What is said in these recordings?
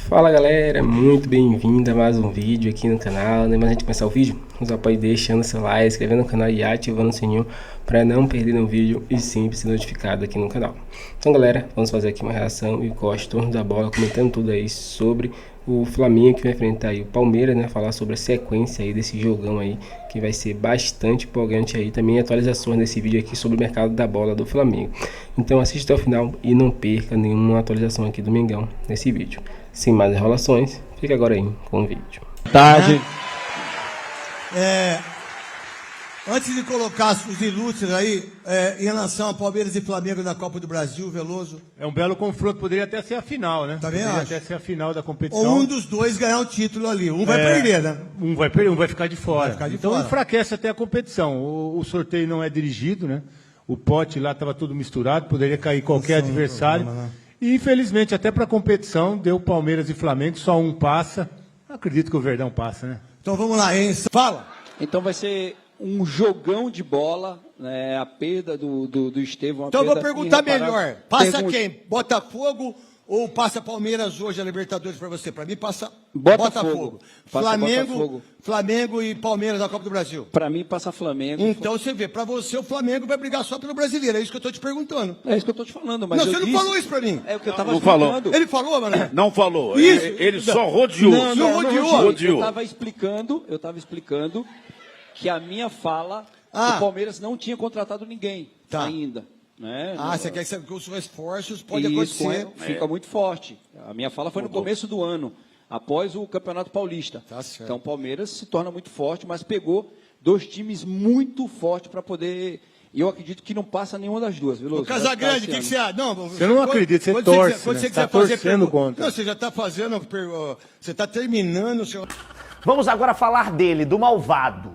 Fala galera, muito bem-vindo a mais um vídeo aqui no canal. Antes de a gente começar o vídeo, nos apoie deixando seu like, inscrevendo no canal e ativando o sininho para não perder nenhum vídeo e sempre ser notificado aqui no canal. Então galera, vamos fazer aqui uma reação e corte torno da bola, comentando tudo aí sobre o Flamengo que vai enfrentar aí o Palmeiras, né? Falar sobre a sequência aí desse jogão aí que vai ser bastante empolgante aí. Também atualizações desse vídeo aqui sobre o mercado da bola do Flamengo. Então assista até o final e não perca nenhuma atualização aqui do Mengão nesse vídeo. Sem mais enrolações, fica agora aí com o vídeo. Tarde. Antes de colocar os ilustres aí, em relação a Palmeiras e Flamengo na Copa do Brasil, Veloso. É um belo confronto, poderia até ser a final, né? Também poderia acho. até ser a final da competição. Ou um dos dois ganhar o título ali. Um vai perder, né? Um vai perder, um vai ficar de fora. Vai ficar de então fora. enfraquece até a competição. O sorteio não é dirigido, né? O pote lá estava tudo misturado, poderia cair qualquer adversário. Problema, né? E infelizmente até para a competição deu Palmeiras e Flamengo, só um passa. Acredito que o Verdão passa, né? Então vamos lá, hein? Fala! Então vai ser um jogão de bola, né? A perda do Estevão. Então eu vou perguntar irreparável. melhor. Passa quem? Botafogo ou passa Palmeiras hoje a Libertadores para você? Para mim passa Botafogo. Passa Flamengo, Botafogo. Flamengo e Palmeiras na Copa do Brasil. Para mim passa Flamengo. Então você vê, para você o Flamengo vai brigar só pelo brasileiro. É isso que eu estou te perguntando. É isso que eu estou te falando. Mas Não, eu você não disse- falou isso para mim. É o que eu estava Não falou. explicando. Ele falou, mano? Não falou. Isso. Ele só rodeou. não rodeou. Rodeou. Eu estava explicando que a minha fala, Ah. o Palmeiras não tinha contratado ninguém Tá. ainda. Né? Você quer que os reforços podem Isso, acontecer. fica muito forte. A minha fala foi no começo do ano, após o Campeonato Paulista. Tá certo. Então o Palmeiras se torna muito forte, mas pegou dois times muito fortes para poder. E eu acredito que não passa nenhuma das duas, viu, Veloso? O Casagrande, o que você acha? Não, Você não acredita, você quando torce, quando né? você Tá quiser fazer torcendo pergunta- contra. Não, você já está fazendo. Você está terminando o seu. Vamos agora falar dele, do malvado.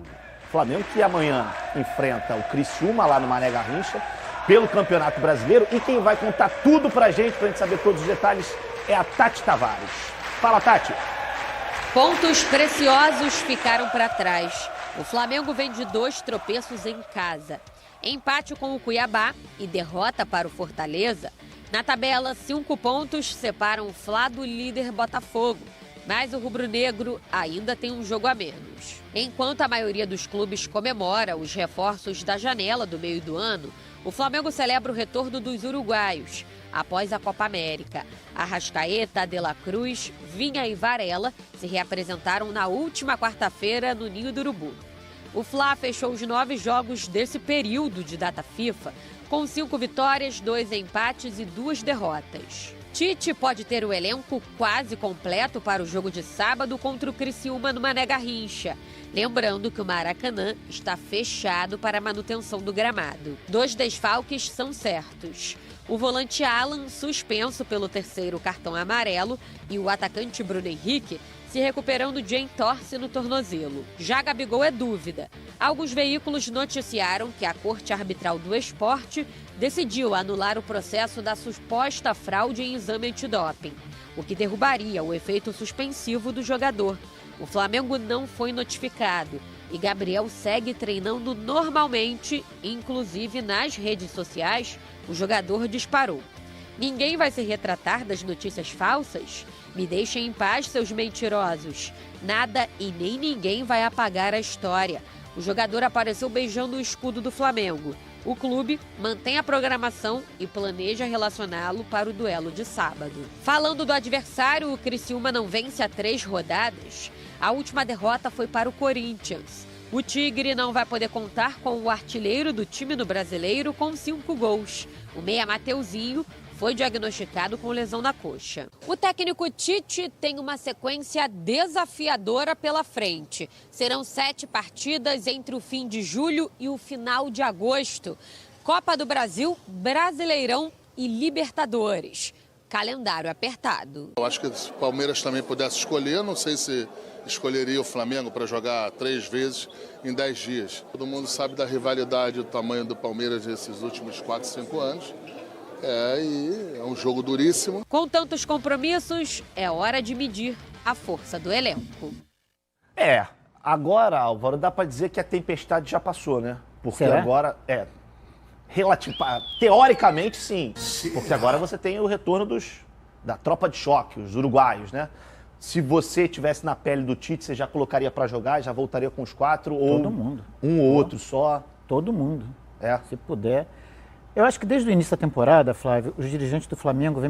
Flamengo que amanhã enfrenta o Criciúma lá no Mané Garrincha pelo Campeonato Brasileiro. E quem vai contar tudo pra gente saber todos os detalhes, é a Tati Tavares. Fala, Tati. Pontos preciosos ficaram para trás. O Flamengo vem de 2 tropeços em casa. Empate com o Cuiabá e derrota para o Fortaleza. Na tabela, 5 pontos separam o Fla do líder Botafogo. Mas o rubro-negro ainda tem um jogo a menos. Enquanto a maioria dos clubes comemora os reforços da janela do meio do ano, o Flamengo celebra o retorno dos uruguaios após a Copa América. Arrascaeta, De La Cruz, Vinha e Varela se reapresentaram na última quarta-feira no Ninho do Urubu. O Fla fechou os 9 jogos desse período de data FIFA, com 5 vitórias, 2 empates e 2 derrotas. Tite pode ter o elenco quase completo para o jogo de sábado contra o Criciúma no Mané Garrincha. Lembrando que o Maracanã está fechado para a manutenção do gramado. 2 desfalques são certos. O volante Alan, suspenso pelo 3º cartão amarelo, e o atacante Bruno Henrique se recuperando de entorse no tornozelo. Já Gabigol é dúvida. Alguns veículos noticiaram que a Corte Arbitral do Esporte decidiu anular o processo da suposta fraude em exame antidoping, o que derrubaria o efeito suspensivo do jogador. O Flamengo não foi notificado e Gabriel segue treinando normalmente, inclusive nas redes sociais, o jogador disparou. Ninguém vai se retratar das notícias falsas? Me deixem em paz, seus mentirosos. Nada e nem ninguém vai apagar a história. O jogador apareceu beijando o escudo do Flamengo. O clube mantém a programação e planeja relacioná-lo para o duelo de sábado. Falando do adversário, o Criciúma não vence há 3 rodadas. A última derrota foi para o Corinthians. O Tigre não vai poder contar com o artilheiro do time no Brasileiro com 5 gols. O meia Mateuzinho foi diagnosticado com lesão na coxa. O técnico Tite tem uma sequência desafiadora pela frente. Serão 7 partidas entre o fim de julho e o final de agosto. Copa do Brasil, Brasileirão e Libertadores. Calendário apertado. Eu acho que se o Palmeiras também pudesse escolher, não sei se escolheria o Flamengo para jogar 3 vezes em 10 dias. Todo mundo sabe da rivalidade, do tamanho do Palmeiras nesses últimos 4, 5 anos. E é um jogo duríssimo. Com tantos compromissos, é hora de medir a força do elenco. Agora, Álvaro, dá pra dizer que a tempestade já passou, né? Porque Será? agora, teoricamente sim. Porque agora você tem o retorno dos da tropa de choque, os uruguaios, né? Se você tivesse na pele do Tite, você já colocaria para jogar, já voltaria com os 4? Todo mundo. Um ou outro só? Todo mundo. É. Se puder. Eu acho que desde o início da temporada, Flávio, os dirigentes do Flamengo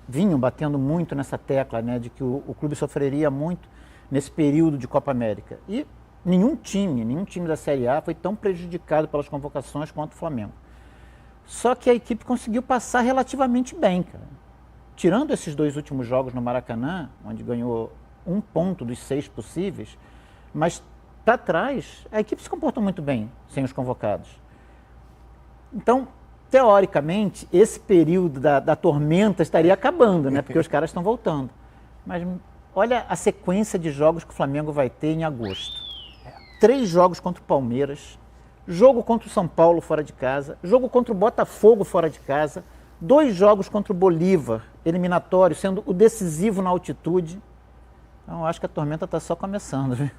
vinham batendo muito nessa tecla, né, de que o clube sofreria muito nesse período de Copa América. E nenhum time da Série A foi tão prejudicado pelas convocações quanto o Flamengo. Só que a equipe conseguiu passar relativamente bem, cara. Tirando esses 2 últimos jogos no Maracanã, onde ganhou 1 ponto dos 6 possíveis, mas para trás, a equipe se comportou muito bem sem os convocados. Então, teoricamente, esse período da tormenta estaria acabando, né? Porque os caras estão voltando. Mas olha a sequência de jogos que o Flamengo vai ter em agosto. 3 jogos contra o Palmeiras, jogo contra o São Paulo fora de casa, jogo contra o Botafogo fora de casa, 2 jogos contra o Bolívar, eliminatório, sendo o decisivo na altitude. Então, eu acho que a tormenta está só começando, viu?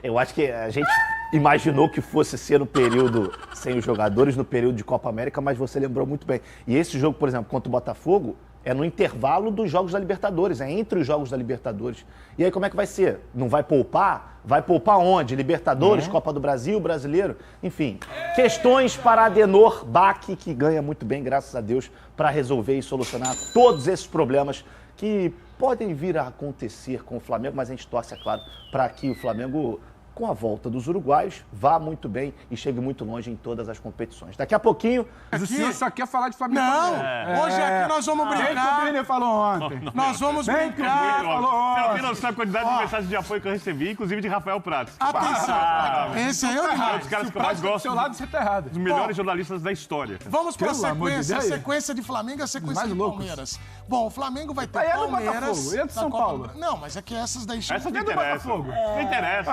Eu acho que a gente imaginou que fosse ser no período sem os jogadores, no período de Copa América, mas você lembrou muito bem. E esse jogo, por exemplo, contra o Botafogo, é no intervalo dos jogos da Libertadores, é entre os jogos da Libertadores. E aí como é que vai ser? Não vai poupar? Vai poupar onde? Libertadores, Copa do Brasil, Brasileiro? Enfim, questões para Adenor Bach, que ganha muito bem, graças a Deus, para resolver e solucionar todos esses problemas que podem vir a acontecer com o Flamengo, mas a gente torce, é claro, para que o Flamengo, com a volta dos uruguaios, vá muito bem e chegue muito longe em todas as competições. Daqui a pouquinho... Mas o senhor só quer falar de Flamengo. Não, hoje aqui nós vamos brincar. Bem que o falou ontem. Nós vamos brincar. Falou Você não sabe a quantidade de mensagens de apoio que eu recebi, inclusive de Rafael Pratos. Atenção, esse aí é o Um demais. dos caras que eu do mais gosto, seu lado, você tá errado. dos melhores jornalistas da história. Vamos para a Pelo amor de sequência. A Deus. sequência de Flamengo e a sequência Mais de loucos. Palmeiras. Bom, o Flamengo vai ter Aí é do Palmeiras. Botafogo, e é do na São Copa Paulo. Não, mas é que essas daí chegam. Essa não é do interessa. Botafogo. Não interessa.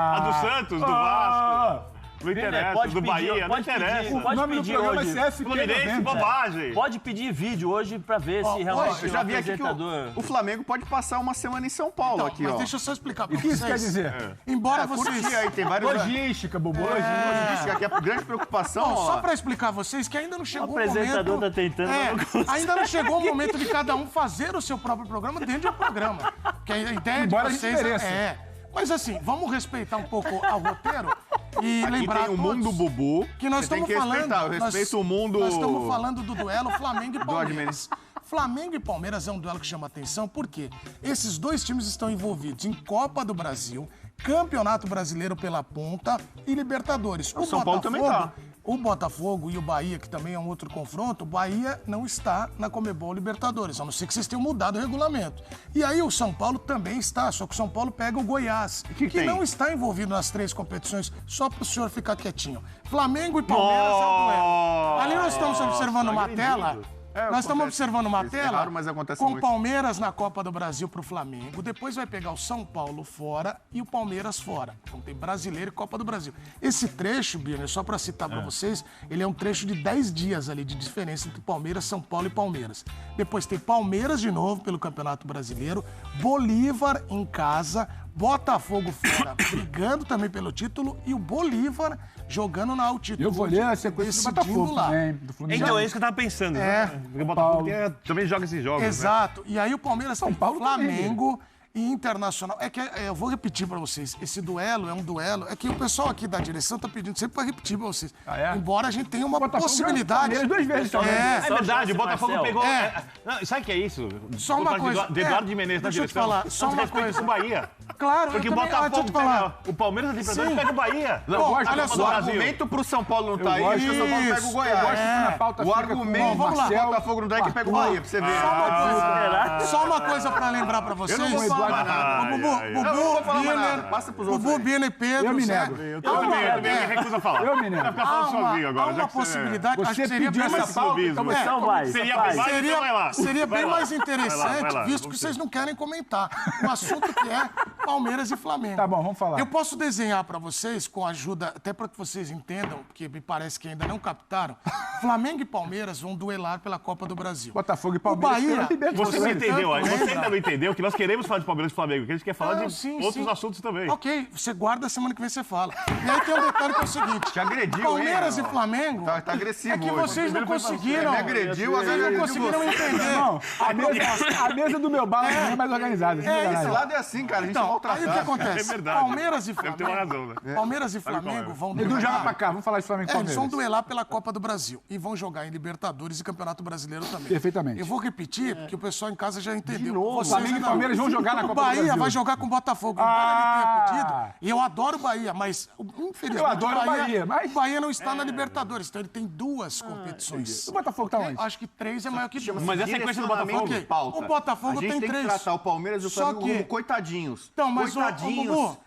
A do Santos, do Vasco. Não interessa. Do Bahia, não interessa. O nome do programa vai ser FP Fluminense, 90. bobagem. Pode pedir vídeo hoje pra ver se realmente Eu já vi aqui que apresentador... o Flamengo pode passar uma semana em São Paulo aqui, Mas ó. deixa eu só explicar pra O que vocês. isso quer dizer? Embora vocês... Curtir aí, tem vários... Logística, Bobo. Logística, que é a grande preocupação, Bom, só ó. pra explicar a vocês que ainda não chegou o apresentador momento... tá tentando, mas não consegue. Ainda não chegou o momento de cada um fazer o seu próprio programa dentro do programa. Porque a ideia Embora a de gente vocês mereça. é... Mas assim, vamos respeitar um pouco ao roteiro e Aqui lembrar tem o a todos mundo Bubu. que nós Você tem estamos que falando... respeitar. Eu respeito o mundo... Nós estamos falando do duelo Flamengo e Do Palmeiras. Flamengo e Palmeiras é um duelo que chama atenção porque esses 2 times estão envolvidos em Copa do Brasil, Campeonato Brasileiro pela ponta e Libertadores. O São Paulo também tá. O Botafogo e o Bahia, que também é um outro confronto, o Bahia não está na Comebol Libertadores, a não ser que vocês tenham mudado o regulamento. E aí o São Paulo também está, só que o São Paulo pega o Goiás, que tem? não está envolvido nas 3 competições, só para o senhor ficar quietinho. Flamengo e Palmeiras é o duelo. Ali nós estamos observando uma tela... Nós estamos observando uma tela raro, mas acontece com o muito. Palmeiras na Copa do Brasil pro Flamengo. Depois vai pegar o São Paulo fora e o Palmeiras fora. Então tem Brasileiro e Copa do Brasil. Esse trecho, Birner, só para citar para vocês, ele é um trecho de 10 dias ali de diferença entre Palmeiras, São Paulo e Palmeiras. Depois tem Palmeiras de novo pelo Campeonato Brasileiro, Bolívar em casa, Botafogo fora, brigando também pelo título e o Bolívar jogando na altitude. Eu vou ler a sequência do Botafogo também, do Fluminense. Então, é isso que eu tava pensando. É. Né? Porque o Botafogo também joga esses jogos. Exato. E aí o Palmeiras São tem Paulo Flamengo e Internacional. É que eu vou repetir pra vocês. Esse duelo é um duelo. É que o pessoal aqui da direção tá pedindo sempre pra repetir pra vocês. É? Embora a gente tenha uma Botafogo possibilidade. ganhou 2 vezes também. É É. verdade, o Botafogo Marcel. pegou... É. Não, sabe o que é isso? Só uma Por causa coisa. De Eduardo de Menezes na Deixa eu te direção. falar, só Tanto uma respeito coisa. com o Bahia. Claro, Porque eu o também, deixa eu Botafogo te falar. pega o Palmeiras na Libertadores Sim. pega o Bahia. Bom, gosto olha do só. O argumento pro São Paulo não tá aí, gosto é que o São Paulo pega o disso. Eu gosto Goiás. que na pauta O fica argumento com o vamos lá. pro Botafogo não tá aí que pega o Bahia, pra você ver. Só uma coisa pra lembrar pra vocês. Eu não vou falar nada. Ô, Bubu, Eu não vou falar mais nada. Bubu, Passa pros outros Bubu, aí. Bina e Pedro. Eu me Zé. nego. Eu também me recuso a falar. Eu me nego. Vai ficar falando sozinho Há agora. já uma que possibilidade, acho Você que seria pediu bem mais... essa pauta, então você Então vai, Seria vai. bem então vai lá. Seria Vai bem lá. mais Vai interessante, lá, visto que vocês não querem comentar. Um assunto que é Palmeiras e Flamengo. Tá bom, vamos falar. Eu posso desenhar para vocês, com a ajuda, até para que vocês entendam, porque me parece que ainda não captaram. Flamengo e Palmeiras vão duelar pela Copa do Brasil. Botafogo e Palmeiras. Você não entendeu, você ainda não entendeu que nós queremos falar de Palmeiras e Flamengo, que a gente quer falar de outros assuntos também. Ok, você guarda, semana que vem você fala. E aí tem um detalhe que é o seguinte. Te agrediu, Palmeiras hein, e Flamengo... Tá agressivo é que hoje. vocês não conseguiram... Me agrediu, vocês não conseguiram entender. Não, a mesa do meu bar é mais organizada. Esse lado é assim, cara. A gente é maltratado. Aí o que acontece? É verdade. Palmeiras e Deve ter uma razão, né? Palmeiras e Flamengo vão Edu, duelar. joga pra cá, vamos falar de Flamengo e Eles Palmeiras. vão duelar pela Copa do Brasil. E vão jogar em Libertadores e Campeonato Brasileiro também. Perfeitamente. Eu vou repetir, porque o pessoal em casa já entendeu. De novo, Vocês Flamengo e ainda Palmeiras não. vão jogar na Copa do Brasil. O Bahia vai jogar com o Botafogo. Embora ele tenha pedido, e eu adoro o Bahia, mas infelizmente Eu adoro o Bahia, mas... o Bahia não está na Libertadores, então ele tem duas competições. O Botafogo tá onde? Acho que 3 é maior que 2. Mas é a sequência do Botafogo. Ok. Pauta. O Botafogo a gente tem tem 3. que tratar o Palmeiras e o Flamengo como coitadinhos. Então, mas coitadinhos.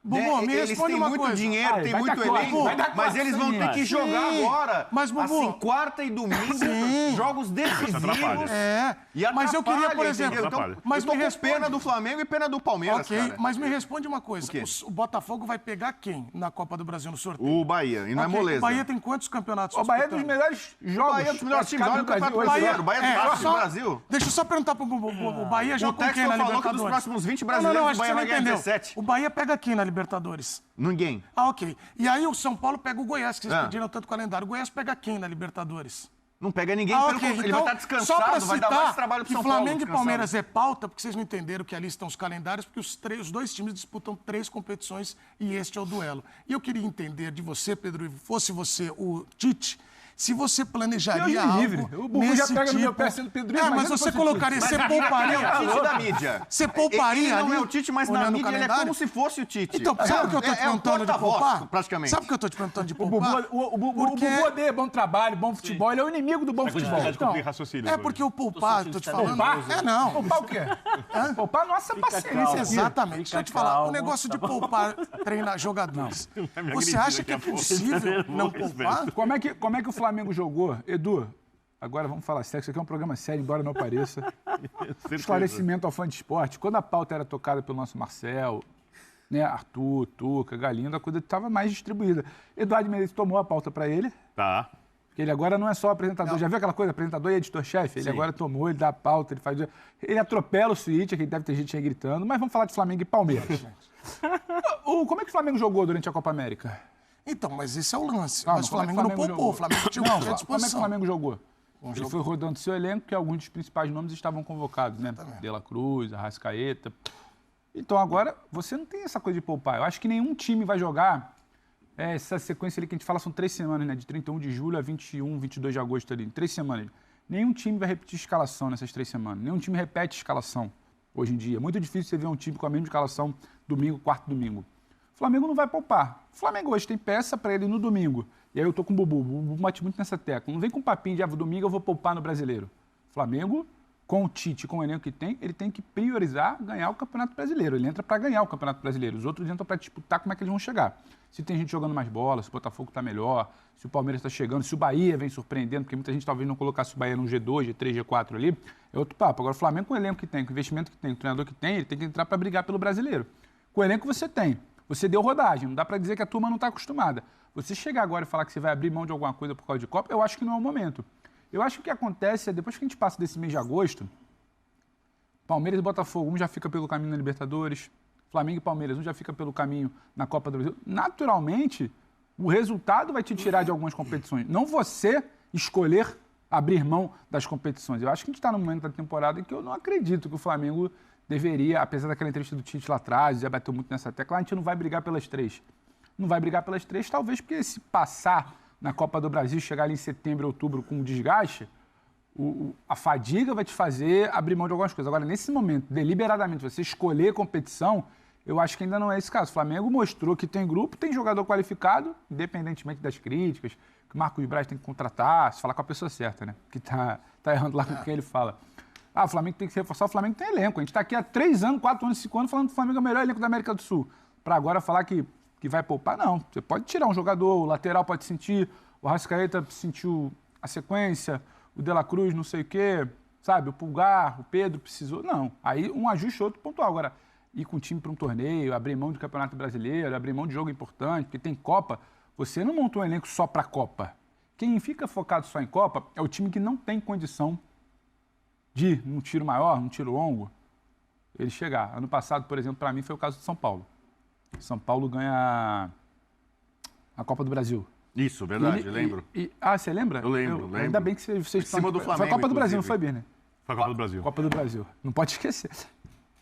Bubu, me eles responde têm uma muito coisa. dinheiro, tem muito elenco, mas eles vão ter que jogar agora. Mas, Bubu... Assim, quarta e domingo, jogos decisivos. E mas eu queria, por exemplo... Então, mas eu tô com pena do Flamengo e pena do Palmeiras, cara. Mas me responde uma coisa. O Botafogo vai pegar quem na Copa do Brasil no sorteio? O Bahia, e não é moleza. O Bahia tem quantos campeonatos? O Bahia é dos melhores jogos. O Bahia é dos melhores times. Olha o Campeonato Brasileiro. O Bahia é dos do Brasil. Deixa eu só perguntar pro Bubu. O Bahia joga com quem na Libertadores? falou que dos próximos 20 brasileiros, o Bahia vai ganhar 17. O Bahia pega quem na Libertadores? Ninguém. Ah, ok. E aí o São Paulo pega o Goiás, que vocês pediram tanto calendário. O Goiás pega quem na Libertadores? Não pega ninguém, Okay. ele Então, vai estar descansado, só pra vai dar mais trabalho pro São Paulo. Flamengo e Palmeiras é pauta, porque vocês não entenderam que ali estão os calendários, porque os dois times disputam 3 competições e este é o duelo. E eu queria entender de você, Pedro, fosse você o Tite, se você planejaria algo livre. O Bubu já pega no meu pé sendo Pedro. Mas você colocaria, você pouparia... É o Tite da mídia. Você pouparia ele ali... não é o Tite, mas na mídia ele é como se fosse o Tite. Então, sabe o que eu tô te perguntando de poupar? Praticamente. Sabe o que eu tô te perguntando de poupar? O Bubu odeia bom trabalho, bom futebol. Ele é o inimigo do bom futebol. É porque o poupar, tô te falando... Não. Poupar o quê? Poupar nossa paciência. Exatamente. Deixa eu te falar, o negócio de poupar, treinar jogadores. Você acha que é possível não poupar? Como é que o Flamengo jogou? Edu, agora vamos falar sério, isso aqui é um programa sério, embora não pareça. Esclarecimento ao fã de esporte. Quando a pauta era tocada pelo nosso Marcel, né, Arthur, Tuca, Galindo, a coisa estava mais distribuída. Eduardo Menezes tomou a pauta para ele. Tá. Porque ele agora não é só apresentador. Não. Já viu aquela coisa, apresentador e editor-chefe? Ele agora tomou, ele dá a pauta, ele faz... Ele atropela o switch, aqui deve ter gente aí gritando, mas vamos falar de Flamengo e Palmeiras. Como é que o Flamengo jogou durante a Copa América? Então, mas esse é o lance. Mas o Flamengo não poupou, o Flamengo tinha à disposição. Como é que o Flamengo jogou? Ele foi rodando seu elenco, que alguns dos principais nomes estavam convocados, né? De La Cruz, Arrascaeta. Então agora, você não tem essa coisa de poupar. Eu acho que nenhum time vai jogar essa sequência ali que a gente fala, são 3 semanas, né? De 31 de julho a 21, 22 de agosto ali. 3 semanas. Nenhum time vai repetir escalação nessas 3 semanas. Nenhum time repete escalação hoje em dia. É muito difícil você ver um time com a mesma escalação domingo, quarto domingo. O Flamengo não vai poupar. O Flamengo hoje tem peça para ele no domingo. E aí eu tô com o Bubu. O Bubu bate muito nessa tecla. Não vem com papinho de domingo eu vou poupar no Brasileiro. O Flamengo, com o Tite, com o elenco que tem, ele tem que priorizar ganhar o Campeonato Brasileiro. Ele entra para ganhar o Campeonato Brasileiro. Os outros entram para disputar como é que eles vão chegar. Se tem gente jogando mais bola, se o Botafogo está melhor, se o Palmeiras está chegando, se o Bahia vem surpreendendo, porque muita gente talvez não colocasse o Bahia no G2, G3, G4 ali, é outro papo. Agora o Flamengo com o elenco que tem, com o investimento que tem, com o treinador que tem, ele tem que entrar para brigar pelo Brasileiro. Com o elenco você tem. Você deu rodagem, não dá para dizer que a turma não está acostumada. Você chegar agora e falar que você vai abrir mão de alguma coisa por causa de Copa, eu acho que não é o momento. Eu acho que o que acontece é, depois que a gente passa desse mês de agosto, Palmeiras e Botafogo, um já fica pelo caminho na Libertadores, Flamengo e Palmeiras, um já fica pelo caminho na Copa do Brasil. Naturalmente, o resultado vai te tirar de algumas competições. Não você escolher abrir mão das competições. Eu acho que a gente está num momento da temporada em que eu não acredito que o Flamengo deveria, apesar daquela entrevista do Tite lá atrás, já bateu muito nessa tecla, a gente não vai brigar pelas 3. Não vai brigar pelas 3, talvez porque se passar na Copa do Brasil, chegar ali em setembro, outubro com desgaste, a fadiga vai te fazer abrir mão de algumas coisas. Agora, nesse momento, deliberadamente, você escolher competição, eu acho que ainda não é esse caso. O Flamengo mostrou que tem grupo, tem jogador qualificado, independentemente das críticas, que o Marcos Braz tem que contratar, se falar com a pessoa certa, né? Que tá errando lá com quem ele fala. O Flamengo tem que se reforçar, o Flamengo tem elenco. A gente está aqui há 3 anos, 4 anos, 5 anos, falando que o Flamengo é o melhor elenco da América do Sul. Para agora falar que vai poupar, não. Você pode tirar um jogador, o lateral pode sentir, o Arrascaeta sentiu a sequência, o De La Cruz não sei o quê, sabe? O Pulgar, o Pedro precisou. Não. Aí um ajuste, outro pontual. Agora, ir com o time para um torneio, abrir mão de Campeonato Brasileiro, abrir mão de jogo importante, porque tem Copa, você não montou um elenco só para a Copa. Quem fica focado só em Copa é o time que não tem condição de ir num tiro maior, num tiro longo, ele chegar. Ano passado, por exemplo, para mim foi o caso de São Paulo. São Paulo ganha a Copa do Brasil. Isso, verdade, lembro. Você lembra? Eu lembro. Ainda bem que vocês estão... cima do Flamengo, foi a Copa do Brasil, não inclusive. foi, Birner? Foi a Copa do Brasil. Copa do Brasil. Não pode esquecer.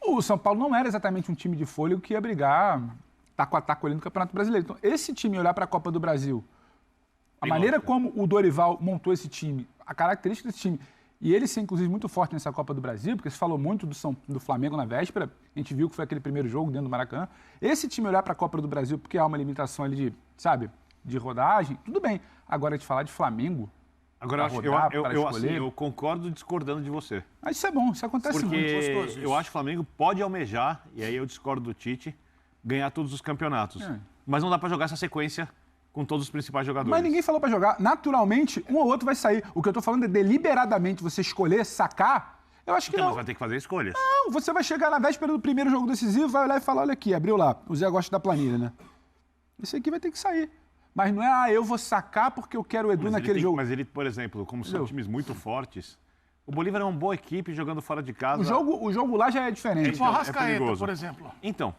O São Paulo não era exatamente um time de fôlego que ia brigar taco a taco ali no Campeonato Brasileiro. Então, esse time olhar para a Copa do Brasil, a maneira como o Dorival montou esse time, a característica desse time, e ele ser, inclusive, muito forte nessa Copa do Brasil, porque se falou muito do Flamengo na véspera, a gente viu que foi aquele primeiro jogo dentro do Maracanã. Esse time olhar para a Copa do Brasil, porque há uma limitação ali de rodagem, tudo bem. Agora, de falar de Flamengo... Agora, eu concordo discordando de você. Mas isso é bom, isso acontece muito. Porque eu acho que o Flamengo pode almejar, e aí eu discordo do Tite, ganhar todos os campeonatos. Mas não dá para jogar essa sequência com todos os principais jogadores. Mas ninguém falou para jogar. Naturalmente, um ou outro vai sair. O que eu tô falando é deliberadamente você escolher, sacar. Eu acho que então, não. mas vai ter que fazer escolhas. Não, você vai chegar na véspera do primeiro jogo decisivo, vai olhar e falar, olha aqui, abriu lá. O Zé gosta da planilha, né? Esse aqui vai ter que sair. Mas não é, eu vou sacar porque eu quero o Edu naquele jogo. Mas ele, por exemplo, como são times muito fortes, o Bolívar é uma boa equipe jogando fora de casa. O jogo lá já é diferente. Tipo o Arrascaeta, por exemplo. Então,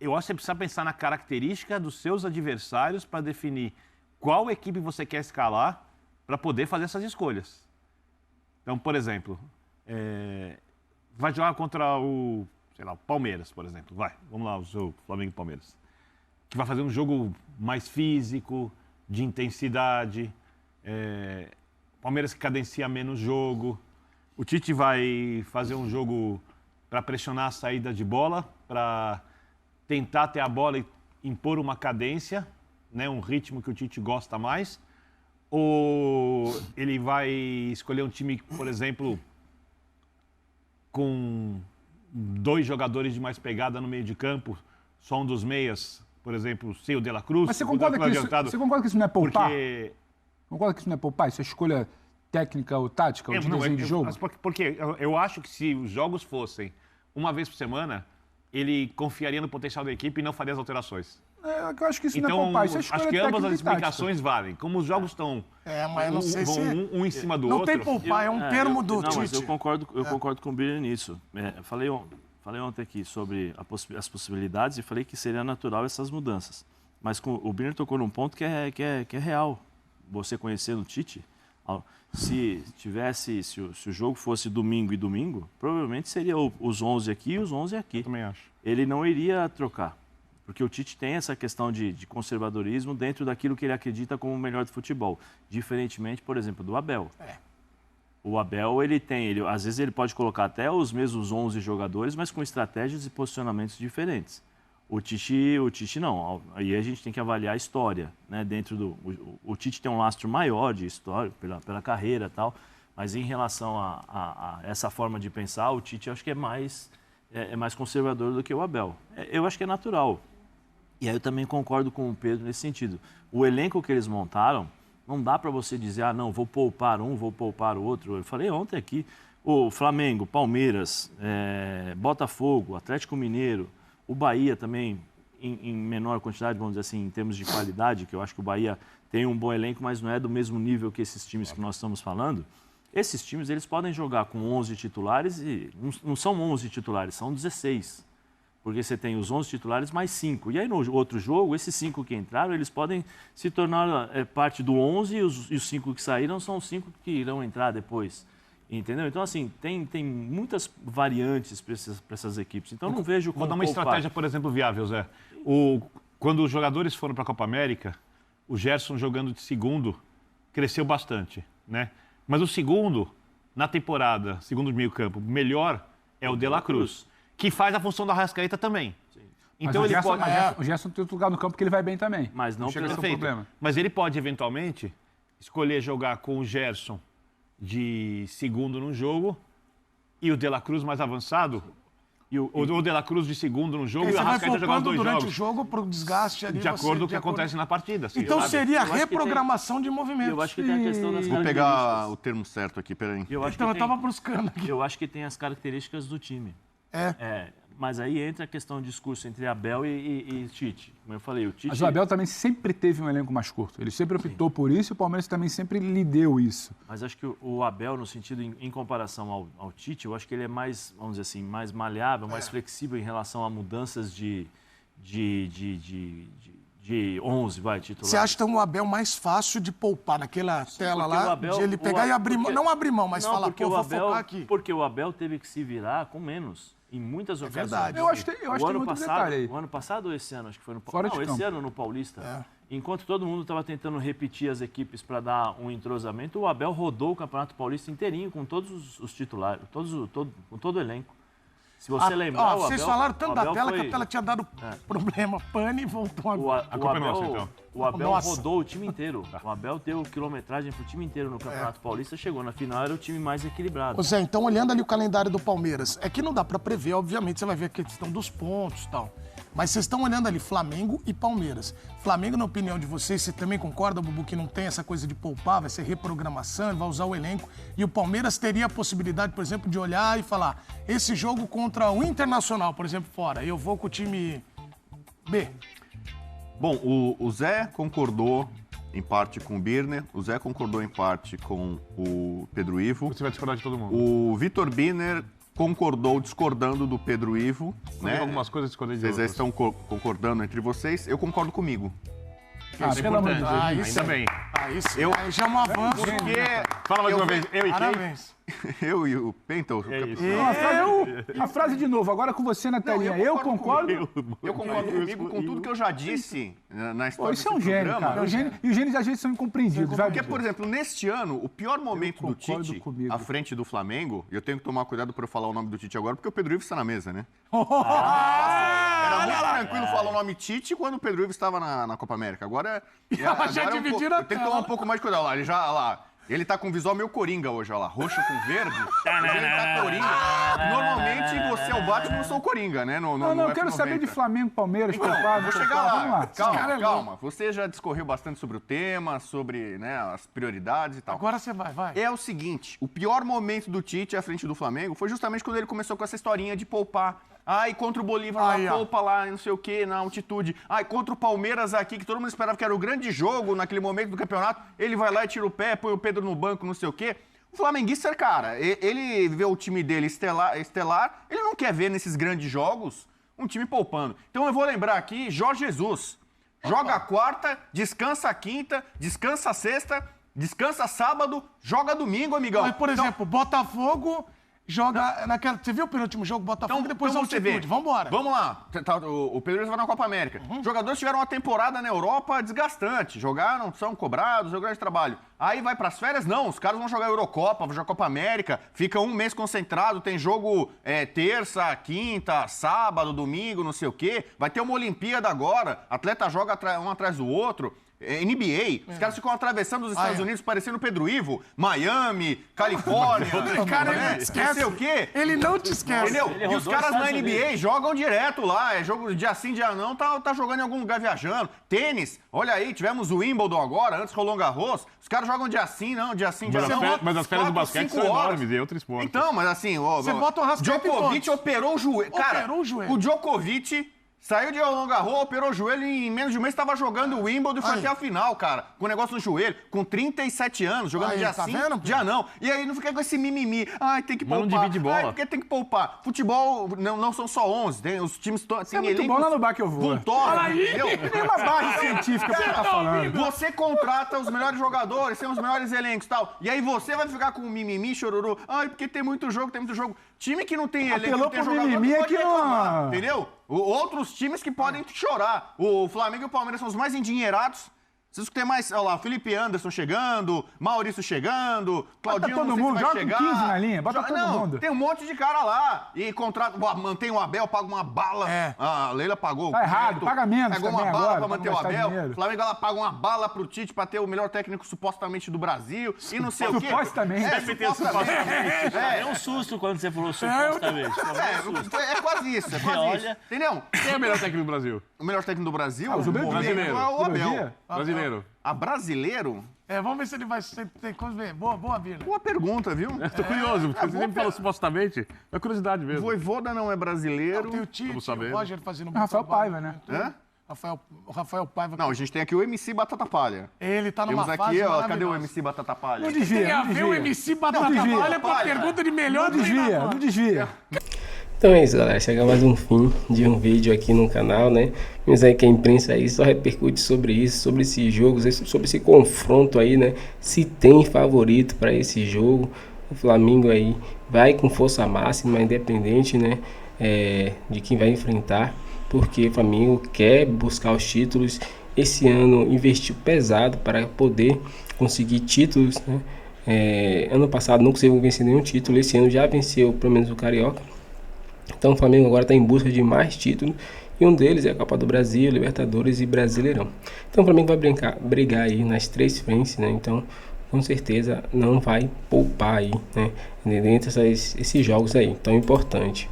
eu acho que você precisa pensar na característica dos seus adversários para definir qual equipe você quer escalar para poder fazer essas escolhas. Então, por exemplo, vai jogar contra o Palmeiras, por exemplo. Vamos lá, o seu Flamengo e Palmeiras. Que vai fazer um jogo mais físico, de intensidade. Palmeiras que cadencia menos jogo. O Tite vai fazer um jogo para pressionar a saída de bola, para tentar ter a bola e impor uma cadência, né, um ritmo que o Tite gosta mais. Ou ele vai escolher um time, por exemplo, com 2 jogadores de mais pegada no meio de campo, só um dos meias, por exemplo, sem o De La Cruz. Mas você concorda que isso não é poupar? Concorda que isso não é poupar? Isso é escolha técnica ou tática, ou de desenho de jogo? Porque eu acho que se os jogos fossem uma vez por semana, ele confiaria no potencial da equipe e não faria as alterações. Eu acho que isso não é poupar, isso é escolha técnica. Acho que ambas as explicações valem. Como os jogos estão mas eu não sei um em cima do não outro... Não tem poupar, é um termo do Tite. Mas eu concordo com o Birner nisso. Falei ontem aqui sobre as possibilidades e falei que seria natural essas mudanças. Mas o Birner tocou num ponto que é real. Você conhecendo o Tite, se o jogo fosse domingo e domingo, provavelmente seria os 11 aqui e os 11 aqui. Eu também acho. Ele não iria trocar. Porque o Tite tem essa questão de conservadorismo dentro daquilo que ele acredita como o melhor do futebol. Diferentemente, por exemplo, do Abel. O Abel, às vezes ele pode colocar até os mesmos 11 jogadores, mas com estratégias e posicionamentos diferentes. O Tite não. Aí a gente tem que avaliar a história, né? O Tite tem um lastro maior de história, pela carreira e tal, mas em relação a essa forma de pensar, o Tite acho que é mais conservador do que o Abel. Eu acho que é natural. E aí eu também concordo com o Pedro nesse sentido. O elenco que eles montaram, não dá para você dizer, não, vou poupar um, vou poupar o outro. Eu falei ontem aqui, o Flamengo, Palmeiras, Botafogo, Atlético Mineiro, o Bahia também, em menor quantidade, vamos dizer assim, em termos de qualidade, que eu acho que o Bahia tem um bom elenco, mas não é do mesmo nível que esses times que nós estamos falando. Esses times, eles podem jogar com 11 titulares e não são 11 titulares, são 16. Porque você tem os 11 titulares mais 5. E aí, no outro jogo, esses 5 que entraram, eles podem se tornar parte do 11 e os 5 que saíram são os 5 que irão entrar depois. Entendeu? Então, assim, tem muitas variantes para essas equipes. Então, não vejo como Vou dar uma estratégia, por exemplo, viável, Zé. Quando os jogadores foram para a Copa América, o Gerson jogando de segundo cresceu bastante, né? Mas o segundo, na temporada, segundo meio campo, melhor é o De La Cruz, que faz a função da Arrascaeta também. Sim. Então ele pode... o Gerson tem outro lugar no campo que ele vai bem também. Mas não chega a ser um problema. Mas ele pode, eventualmente, escolher jogar com o Gerson de segundo num jogo e o De La Cruz mais avançado, o De La Cruz de segundo num jogo e o Arrascaeta jogar os 2 jogos. Durante o jogo para o desgaste ali. De acordo com o que acontece na partida. Então seria reprogramação de movimentos. Eu acho que tem a questão das características. Vou pegar o termo certo aqui, peraí. Eu estava buscando aqui. Eu acho que tem as características do time. Mas aí entra a questão do discurso entre Abel e Tite. Como eu falei, o Tite... Mas o Abel também sempre teve um elenco mais curto. Ele sempre optou por isso e o Palmeiras também sempre lhe deu isso. Mas acho que o Abel, no sentido, em comparação ao Tite, eu acho que ele é mais, vamos dizer assim, mais maleável, mais flexível em relação a mudanças de 11, titular. Você acha que o Abel mais fácil de poupar naquela tela lá, Abel, de ele pegar e abrir mão, não abrir mão, mas falar, pô, vou focar aqui. Porque o Abel teve que se virar com menos. Em muitas ocasiões. Verdade. Eu acho que tem muito detalhe aí. O ano passado ou esse ano? Acho que foi no Fora de campo. Esse ano no Paulista. Enquanto todo mundo estava tentando repetir as equipes para dar um entrosamento, o Abel rodou o Campeonato Paulista inteirinho com todos os titulares, com todo o elenco. Se você lembrar, o Abel... Vocês falaram tanto da tela que a tela tinha dado problema, pane e voltou agora. O Abel rodou o time inteiro. O Abel deu quilometragem pro time inteiro no Campeonato Paulista, chegou na final, era o time mais equilibrado. Ô Zé, então olhando ali o calendário do Palmeiras, é que não dá pra prever, obviamente, você vai ver a questão dos pontos e tal. Mas vocês estão olhando ali Flamengo e Palmeiras. Flamengo, na opinião de vocês, você também concorda, Bubu, que não tem essa coisa de poupar, vai ser reprogramação, ele vai usar o elenco. E o Palmeiras teria a possibilidade, por exemplo, de olhar e falar, esse jogo contra o Internacional, por exemplo, fora, eu vou com o time B. Bom, o Zé concordou em parte com o Birner, o Zé concordou em parte com o Pedro Ivo. Você vai discordar de todo mundo. O Vitor Birner concordou discordando do Pedro Ivo. Né? Algumas coisas discordei de outras. Vocês estão concordando entre vocês. Eu concordo comigo. Pelo amor de Deus. Ainda bem. Aí sim. Aí já é um avanço. Fala mais uma vez. Eu e Parabéns. Eu e o Pento. A frase de novo, agora com você na telinha. Eu concordo. Eu concordo comigo com tudo que eu já disse na história isso é um gênio, cara. E os gênios às vezes são incompreendidos. Porque, por exemplo, neste ano, o pior momento do Tite, à frente do Flamengo, e eu tenho que tomar cuidado para eu falar o nome do Tite agora, porque o Pedro Ivo está na mesa, né? Era muito tranquilo falar o nome Tite quando o Pedro Ivo estava na Copa América. Agora já dividiram eu tenho que tomar um pouco mais de cuidado. Ele tá com visual meio Coringa hoje, olha lá. Roxo com verde. Hoje ele tá Coringa. Normalmente você é o Batman, eu sou o Coringa, né? Eu quero saber de Flamengo, Palmeiras, vou chegar lá. Calma. Você já discorreu bastante sobre o tema, sobre as prioridades e tal. Agora você vai. É o seguinte, o pior momento do Tite à frente do Flamengo foi justamente quando ele começou com essa historinha de poupar. Ai, contra o Bolívar, poupa lá, não sei o quê, na altitude. Ai, contra o Palmeiras aqui, que todo mundo esperava que era o grande jogo naquele momento do campeonato. Ele vai lá e tira o pé, põe o Pedro no banco, não sei o quê. O flamenguista, cara, ele vê o time dele estelar, ele não quer ver nesses grandes jogos um time poupando. Então eu vou lembrar aqui, Jorge Jesus. Joga a quarta, descansa a quinta, descansa a sexta, descansa sábado, joga domingo, amigão. Mas, por exemplo, Botafogo... Joga naquela... Você viu o penúltimo jogo, Botafogo, depois altitude. Vambora. Vamos lá. O Pedro vai na Copa América. Jogadores tiveram uma temporada na Europa desgastante. Jogaram, são cobrados, jogaram de trabalho. Aí vai pras férias? Não, os caras vão jogar Eurocopa, vão jogar Copa América, fica um mês concentrado, tem jogo terça, quinta, sábado, domingo, não sei o quê. Vai ter uma Olimpíada agora, atleta joga um atrás do outro. NBA, os caras ficam atravessando os Estados Unidos parecendo Pedro Ivo, Miami, Califórnia. Cara, ele esquece. O quê? Ele não te esquece. Entendeu? E os caras na NBA jogam direto lá, é jogo dia sim, dia não, tá jogando em algum lugar viajando. Tênis, olha aí, tivemos o Wimbledon agora, antes Roland Garros, os caras jogam dia sim, não, dia sim, dia não. Mas as férias do basquete são enormes, e outro esporte. Então, mas assim, você bota o Rascaeta Djokovic operou o joelho. Cara, o Djokovic... Saiu de Roland Garros, operou o joelho e em menos de um mês estava jogando o Wimbledon e foi até a final, cara. Com o negócio no joelho, com 37 anos, jogando dia sim, dia não. E aí não fica com esse mimimi. Ai, tem que poupar. Não divide bola. Ai, porque tem que poupar. Futebol não são só 11, os times... Você é muito bom lá no bar que eu vou. Entendeu? Tem uma base científica pra tá falando. Você contrata os melhores jogadores, tem os melhores elencos e tal. E aí você vai ficar com mimimi, chororô. Ai, porque tem muito jogo, Time que não tem elenco, não tem jogador, não pode reclamar, entendeu? Outros times que podem chorar. O Flamengo e o Palmeiras são os mais endinheirados. Preciso ter mais, olha lá, Felipe Anderson chegando, Maurício chegando, Claudinho todo mundo, joga com 15 na linha, bota todo mundo. Tem um monte de cara lá. E contrato, mantém o Abel, paga uma bala. A Leila pagou. Tá errado, paga menos pagou também uma bala agora, pra manter o Abel. Dinheiro. O Flamengo ela paga uma bala pro Tite pra ter o melhor técnico supostamente do Brasil. E não sei o quê. Supostamente. É um susto quando você falou supostamente. É quase isso, Olha, entendeu? Quem é o melhor técnico do Brasil? O melhor técnico do Brasil? Brasileiro. O Abel. Brasileiro. Brasileiro? Vamos ver se ele vai... Tem coisa ver. Boa, Birner. Boa pergunta, viu? Tô curioso, porque você sempre falou supostamente. É curiosidade mesmo. Voivoda não é brasileiro. Tem o Tite, Vamos saber. o Roger fazendo um Rafael trabalho. Paiva, né? Hã? O Rafael Paiva. Não, a gente tem aqui o MC Batata Palha. Ele tá numa Temos fase aqui, ó, cadê o maravilhosa. MC Batata Palha? Não desvia, Tem a não ver desvia. o MC Batata Palha com a pergunta de melhor treinador. Não desvia. Então é isso, galera. Chega mais um fim de um vídeo aqui no canal, né? Mas aí que a imprensa aí só repercute sobre isso, sobre esses jogos, sobre esse confronto aí, né? Se tem favorito para esse jogo. O Flamengo aí vai com força máxima, independente, né? De quem vai enfrentar. Porque o Flamengo quer buscar os títulos. Esse ano investiu pesado para poder conseguir títulos, né? Ano passado não conseguiu vencer nenhum título. Esse ano já venceu pelo menos o Carioca. Então o Flamengo agora está em busca de mais títulos. E um deles é a Copa do Brasil, Libertadores e Brasileirão. Então o Flamengo vai brigar aí nas 3 frentes, né? Então com certeza não vai poupar aí, né? Dentro desses jogos aí tão importante.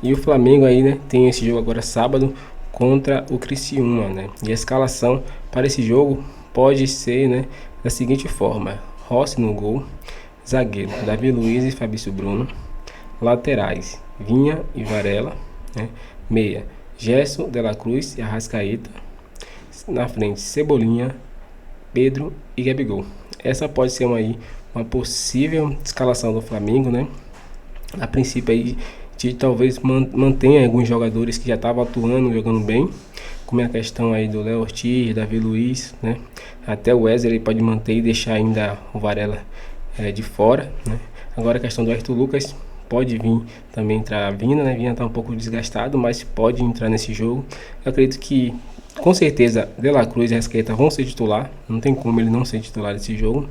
E o Flamengo aí, né? Tem esse jogo agora sábado contra o Criciúma, né? E a escalação para esse jogo pode ser, né, da seguinte forma: Rossi no gol, zagueiro Davi Luiz e Fabrício Bruno, laterais Vinha e Varela, né? Meia Gerson, De La Cruz e Arrascaeta, na frente Cebolinha, Pedro e Gabigol. Essa pode ser uma possível escalação do Flamengo, né? A princípio aí talvez mantenha alguns jogadores que já estavam atuando, jogando bem, como é a questão aí do Léo Ortiz, Davi Luiz, né? Até o Wesley pode manter e deixar ainda o Varela de fora, né? Agora a questão do Arthur Lucas pode vir também entrar a Vina, né? Vina tá um pouco desgastado, mas pode entrar nesse jogo. Eu acredito que com certeza De La Cruz e Arrascaeta vão ser titular, não tem como ele não ser titular nesse jogo.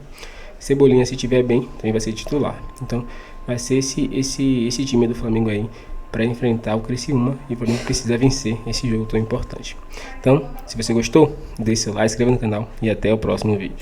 Cebolinha, se estiver bem, também vai ser titular. Então vai ser esse time do Flamengo aí para enfrentar o Criciúma, e o Flamengo precisa vencer esse jogo tão importante. Então, se você gostou, deixe seu like, se inscreva no canal e até o próximo vídeo.